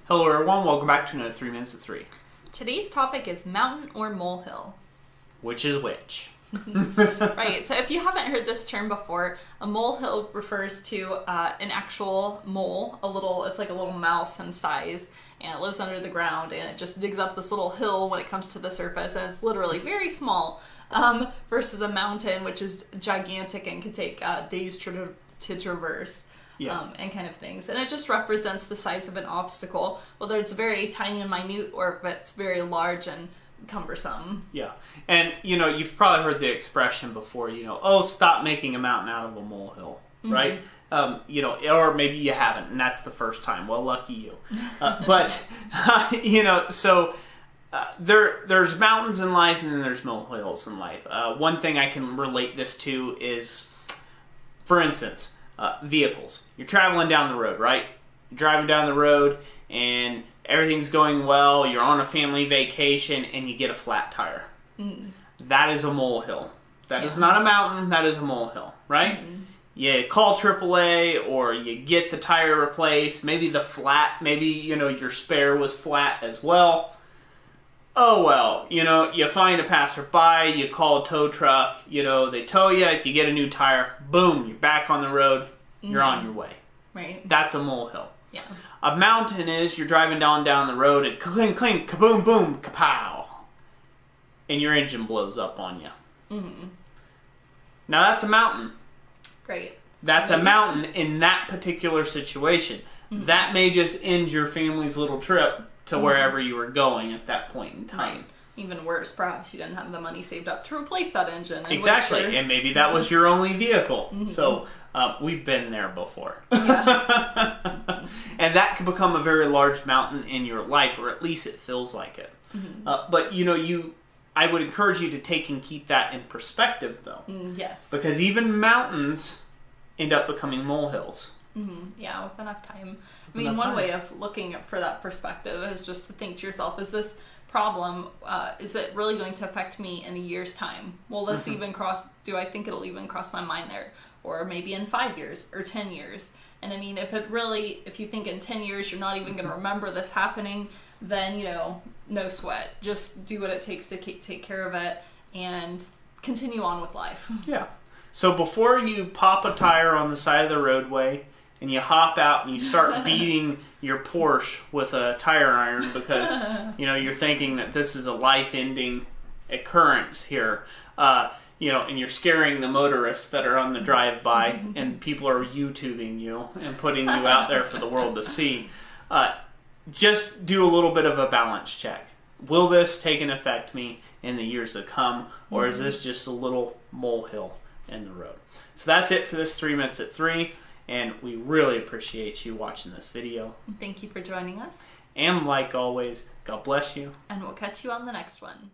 Hello everyone, welcome back to another 3 Minutes at 3. Today's topic is mountain or molehill. Which is which? Right, so if you haven't heard this term before, a molehill refers to an actual mole, it's like a little mouse in size, and it lives under the ground, and it just digs up this little hill when it comes to the surface, and it's literally very small, versus a mountain, which is gigantic and can take days to traverse. Yeah. And kind of things. And it just represents the size of an obstacle, whether it's very tiny and minute or if it's very large and cumbersome. Yeah. And, you've probably heard the expression before, oh, stop making a mountain out of a molehill, right? Or maybe you haven't, and that's the first time. Well, lucky you. There's mountains in life and then there's molehills in life. One thing I can relate this to is, for instance, vehicles. You're traveling down the road, right? You're driving down the road and everything's going well. You're on a family vacation and you get a flat tire. That is a molehill. That is not a mountain. That is a molehill, right? You call AAA or you get the tire replaced. Maybe your spare was flat as well. Oh well, you find a passerby, you call a tow truck, they tow you, you get a new tire, boom, you're back on the road, you're on your way. Right. That's a molehill. Yeah. A mountain is you're driving down the road and clink, clink, kaboom, boom, kapow, and your engine blows up on you. Now that's a mountain. Right. That's a mountain in that particular situation. That may just end your family's little trip to wherever you were going at that point in time. Right. Even worse, perhaps you didn't have the money saved up to replace that engine. Exactly, and maybe that was your only vehicle. So we've been there before. Yeah. And that can become a very large mountain in your life, or at least it feels like it. But I would encourage you to take and keep that in perspective, though. Yes. Because even mountains end up becoming molehills. Yeah, with enough time. One way of looking for that perspective is just to think to yourself, is this problem, is it really going to affect me in a year's time? Will this do I think it'll even cross my mind there? Or maybe in 5 years or 10 years? And if you think in 10 years you're not even going to remember this happening, then, no sweat. Just do what it takes to take care of it and continue on with life. Yeah. So before you pop a tire on the side of the roadway and you hop out and you start beating your Porsche with a tire iron because, you're thinking that this is a life-ending occurrence here, and you're scaring the motorists that are on the drive-by and people are YouTubing you and putting you out there for the world to see, just do a little bit of a balance check. Will this take and affect me in the years to come, or is this just a little molehill in the road? So that's it for this 3 Minutes at 3, and we really appreciate you watching this video. Thank you for joining us. And like always, God bless you. And we'll catch you on the next one.